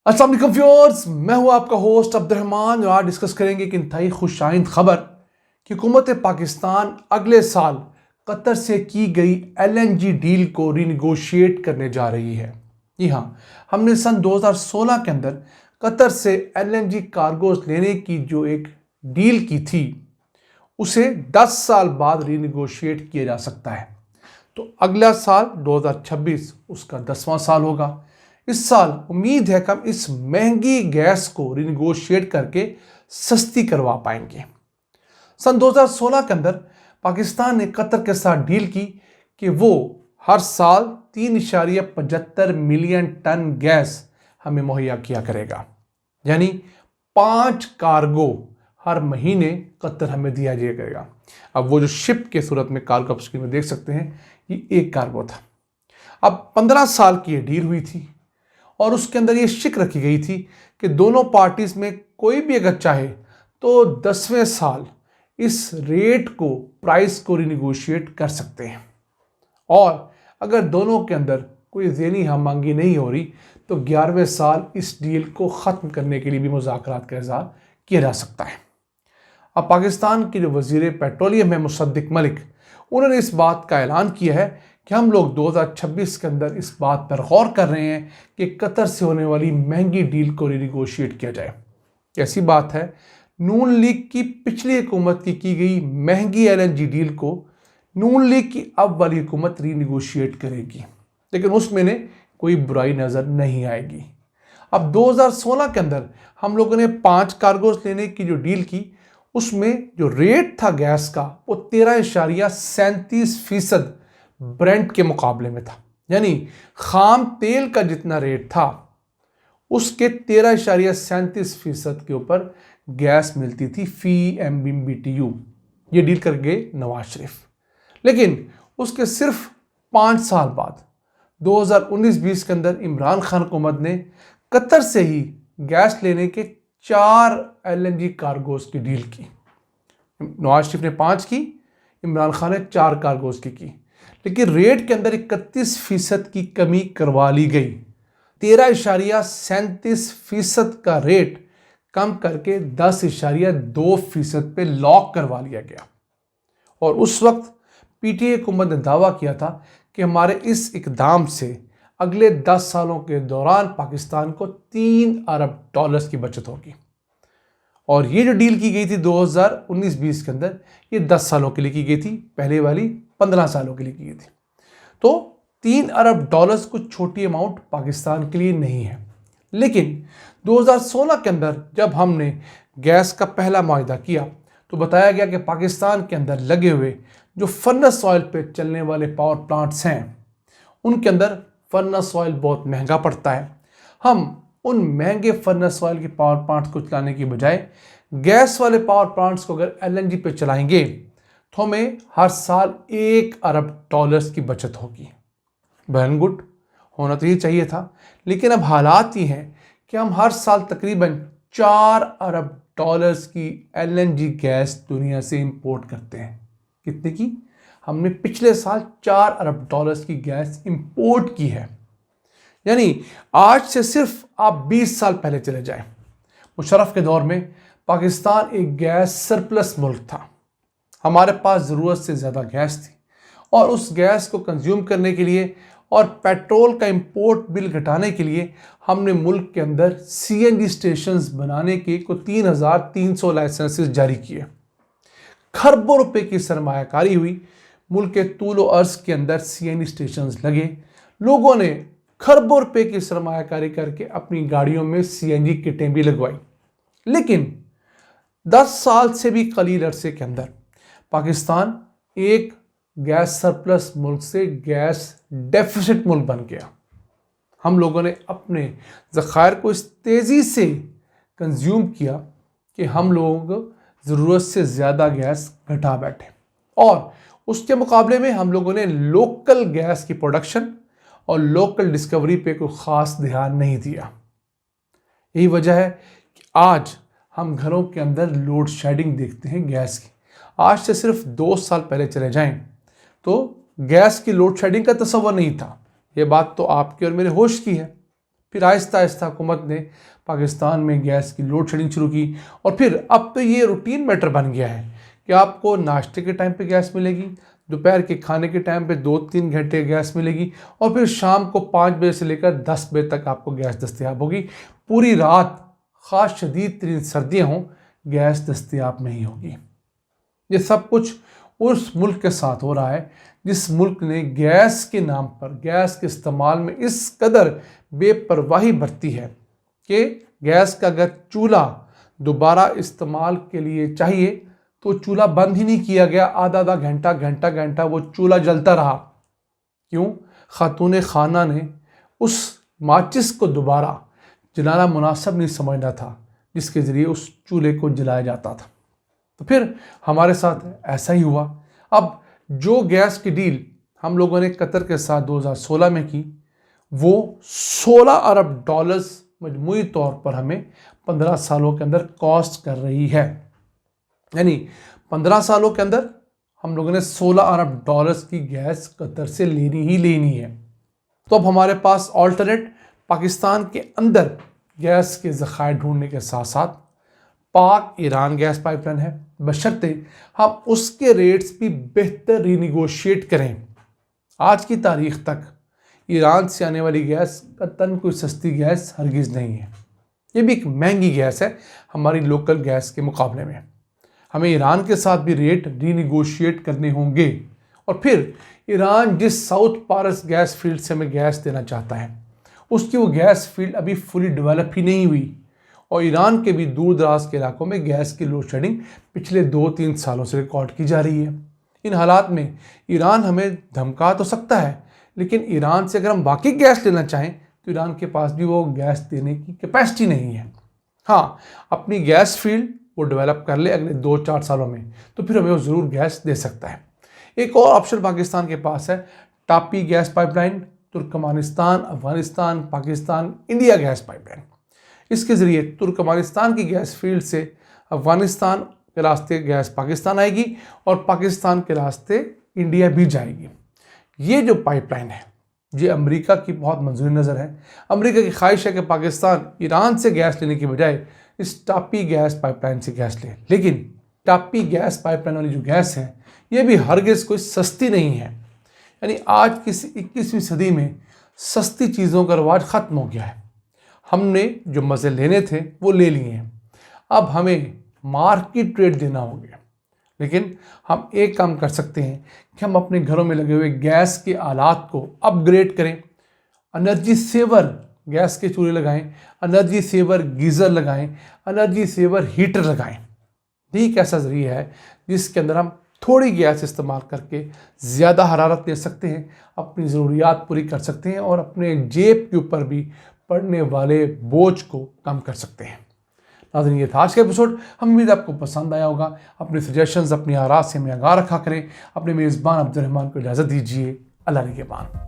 अस्सलाम वालेकुम व्यूअर्स, मैं हूं आपका होस्ट अब्दुर्रहमान और आज डिस्कस करेंगे एक इंतहाई खुशाइंद खबर कि हुकूमत पाकिस्तान अगले साल कतर से की गई LNG डील को रीनिगोशिएट करने जा रही है। जी हाँ, हमने सन 2016 के अंदर कतर से LNG कार्गोज लेने की जो एक डील की थी उसे 10 साल बाद रीनिगोशिएट किया जा सकता है। तो अगला साल 2026 उसका 10वां साल होगा। इस साल उम्मीद है कि हम इस महंगी गैस को रिनेगोशिएट करके सस्ती करवा पाएंगे। सन 2016 के अंदर पाकिस्तान ने कतर के साथ डील की कि वो हर साल 3.75 मिलियन टन गैस हमें मुहैया किया करेगा, यानी 5 कार्गो हर महीने कतर हमें दिया जाया करेगा। अब वो जो शिप के सूरत में कार्गो आप स्क्रीन में देख सकते हैं, ये एक कार्गो था। अब 15 साल की ये डील हुई थी और उसके अंदर ये शिक रखी गई थी कि दोनों पार्टीज में कोई भी अगर चाहे तो 10वें साल इस रेट को, प्राइस को रिनेगोशिएट कर सकते हैं और अगर दोनों के अंदर कोई ज़ेनी हमआंगी नहीं हो रही तो 11वें साल इस डील को ख़त्म करने के लिए भी मुज़ाकरात का इज़हार किया जा सकता है। अब पाकिस्तान के जो वज़ीर पेट्रोलियम है मुसद्दिक मलिक, उन्होंने इस बात का ऐलान किया है कि हम लोग 2026 के अंदर इस बात पर गौर कर रहे हैं कि कतर से होने वाली महंगी डील को रिनेगोशिएट किया जाए। ऐसी बात है, नून लीग की पिछली हुकूमत की गई महंगी LNG डील को नून लीग की अब वाली हुकूमत रिनेगोशिएट करेगी, लेकिन उसमें ने कोई बुराई नज़र नहीं आएगी। अब 2016 के अंदर हम लोगों ने 5 कार्गोज लेने की जो डील की, उसमें जो रेट था गैस का वो 13.37% ब्रेंट के मुकाबले में था, यानी खाम तेल का जितना रेट था उसके 13.37% के ऊपर गैस मिलती थी फी MMBTU। ये डील कर गए नवाज शरीफ, लेकिन उसके सिर्फ 5 साल बाद 2019-20 के अंदर इमरान खान हुकूमत ने कतर से ही गैस लेने के 4 LNG कार्गोज की डील की। नवाज शरीफ ने 5 की, इमरान खान ने 4 कार्गोज की, लेकिन रेट के अंदर 31% की कमी करवा ली गई। 13.37% का रेट कम करके 10.2% पे लॉक करवा लिया गया और उस वक्त PTI हुकूमत ने दावा किया था कि हमारे इस इकदाम से अगले 10 सालों के दौरान पाकिस्तान को $3 अरब की बचत होगी। और ये जो डील की गई थी 2019-20 के अंदर, ये 10 सालों के लिए की गई थी, पहले वाली 15 सालों के लिए की गई थी। तो $3 अरब कुछ छोटी अमाउंट पाकिस्तान के लिए नहीं है, लेकिन 2016 के अंदर जब हमने गैस का पहला मुआहदा किया तो बताया गया कि पाकिस्तान के अंदर लगे हुए जो फर्नेस ऑयल पे चलने वाले पावर प्लांट्स हैं, उनके अंदर फर्नेस ऑयल बहुत महंगा पड़ता है। हम उन महंगे फर्नेस ऑयल के पावर प्लांट्स को चलाने की बजाय गैस वाले पावर प्लांट्स को अगर LNG पे चलाएंगे तो हमें हर साल $1 अरब की बचत होगी। वेल गुड, होना तो ये चाहिए था, लेकिन अब हालात ये हैं कि हम हर साल तकरीबन $4 अरब की LNG गैस दुनिया से इंपोर्ट करते हैं। कितने की? हमने पिछले साल $4 अरब की गैस इंपोर्ट की है। यानी आज से सिर्फ आप 20 साल पहले चले जाएं, मुशर्रफ के दौर में पाकिस्तान एक गैस सरप्लस मुल्क था। हमारे पास ज़रूरत से ज़्यादा गैस थी और उस गैस को कंज्यूम करने के लिए और पेट्रोल का इंपोर्ट बिल घटाने के लिए हमने मुल्क के अंदर CNG स्टेशंस बनाने के को 3,300 लाइसेंसेस जारी किए। खरबों रुपए की सरमायाकारी हुई, मुल्क के तूल व अर्ज के अंदर CNG स्टेशंस लगे, लोगों ने खरबों रुपए की सरमायाकारी करके अपनी गाड़ियों में CNG किटें भी लगवाई। लेकिन 10 साल से भी कलील अरसे के अंदर पाकिस्तान एक गैस सरप्लस मुल्क से गैस डेफिसिट मुल्क बन गया। हम लोगों ने अपने ज़खायर को इस तेज़ी से कंज्यूम किया कि हम लोग ज़रूरत से ज़्यादा गैस घटा बैठे और उसके मुकाबले में हम लोगों ने लोकल गैस की प्रोडक्शन और लोकल डिस्कवरी पे कोई ख़ास ध्यान नहीं दिया। यही वजह है कि आज हम घरों के अंदर लोड शेडिंग देखते हैं गैस की। आज से सिर्फ 2 साल पहले चले जाएं तो गैस की लोड शेडिंग का तस्वर नहीं था। ये बात तो आपके और मेरे होश की है। फिर आहिस्ता आहिस्ता हुकूमत ने पाकिस्तान में गैस की लोड शेडिंग शुरू की और फिर अब तो ये रूटीन मैटर बन गया है कि आपको नाश्ते के टाइम पे गैस मिलेगी, दोपहर के खाने के टाइम पे 2-3 घंटे गैस मिलेगी और फिर शाम को 5 बजे से लेकर 10 बजे तक आपको गैस दस्तयाब होगी। पूरी रात ख़ास शदीद तरीन सर्दियाँ हों, गैस दस्तयाब नहीं होगी। ये सब कुछ उस मुल्क के साथ हो रहा है जिस मुल्क ने गैस के नाम पर गैस के इस्तेमाल में इस कदर बेपरवाही बरती है कि गैस का अगर चूल्हा दोबारा इस्तेमाल के लिए चाहिए तो चूल्हा बंद ही नहीं किया गया, आधा घंटा वो चूल्हा जलता रहा। क्यों? खातून खाना ने उस माचिस को दोबारा जलाना मुनासिब नहीं समझना था जिसके ज़रिए उस चूल्हे को जलाया जाता था। तो फिर हमारे साथ ऐसा ही हुआ। अब जो गैस की डील हम लोगों ने कतर के साथ 2016 में की, वो 16 अरब डॉलर्स मजमूई तौर पर हमें 15 सालों के अंदर कॉस्ट कर रही है। यानी 15 सालों के अंदर हम लोगों ने 16 अरब डॉलर्स की गैस कतर से लेनी है। तो अब हमारे पास ऑल्टरनेट पाकिस्तान के अंदर गैस के ज़खायर ढूंढने के साथ साथ पाक ईरान गैस पाइपलाइन है, बशर्ते हम उसके रेट्स भी बेहतर रीनिगोशिएट करें। आज की तारीख तक ईरान से आने वाली गैस कतन कोई सस्ती गैस हरगिज़ नहीं है। ये भी एक महंगी गैस है हमारी लोकल गैस के मुकाबले में। हमें ईरान के साथ भी रेट रीनिगोशिएट करने होंगे और फिर ईरान जिस साउथ पारस गैस फील्ड से हमें गैस देना चाहता है उसकी वो गैस फील्ड अभी फुली डेवलप ही नहीं हुई और ईरान के भी दूर दराज के इलाकों में गैस की लोड शेडिंग पिछले 2-3 सालों से रिकॉर्ड की जा रही है। इन हालात में ईरान हमें धमका तो सकता है, लेकिन ईरान से अगर हम बाकी गैस लेना चाहें तो ईरान के पास भी वो गैस देने की कैपेसिटी नहीं है। हाँ, अपनी गैस फील्ड वो डेवलप कर ले अगले 2-4 सालों में तो फिर हमें वो ज़रूर गैस दे सकता है। एक और ऑप्शन पाकिस्तान के पास है, TAPI gas pipeline, Turkmenistan, Afghanistan, Pakistan, India gas pipeline. इसके ज़रिए तुर्कमानिस्तान की गैस फील्ड से अफगानिस्तान के रास्ते गैस पाकिस्तान आएगी और पाकिस्तान के रास्ते इंडिया भी जाएगी। ये जो पाइपलाइन है ये अमेरिका की बहुत मंजूरी नज़र है। अमेरिका की ख्वाहिश है कि पाकिस्तान ईरान से गैस लेने की बजाय इस टापी गैस पाइपलाइन से गैस ले, लेकिन टापी गैस पाइपलाइन वाली जो गैस है ये भी हरगिज़ कोई सस्ती नहीं है। यानी आज की 21वीं सदी में सस्ती चीज़ों का रवाज ख़त्म हो गया है। हमने जो मज़े लेने थे वो ले लिए हैं, अब हमें मार्केट रेट देना होगा। लेकिन हम एक काम कर सकते हैं कि हम अपने घरों में लगे हुए गैस के आलात को अपग्रेड करें, एनर्जी सेवर गैस के चूल्हे लगाएं, एनर्जी सेवर गीज़र लगाएं, एनर्जी सेवर हीटर लगाएं। यही एक ऐसा ज़रिया है जिसके अंदर हम थोड़ी गैस इस्तेमाल करके ज़्यादा हरारत दे सकते हैं, अपनी ज़रूरियात पूरी कर सकते हैं और अपने जेब के ऊपर भी पड़ने वाले बोझ को कम कर सकते हैं। नाज़रीन, ये था आज का एपिसोड। हम उम्मीद आपको पसंद आया होगा। अपने सजेशंस, अपनी आराज़ से हमें आगाह रखा करें। अपने मेज़बान अब्दुल रहमान को इजाज़त दीजिए। अल्लाह निगहबान।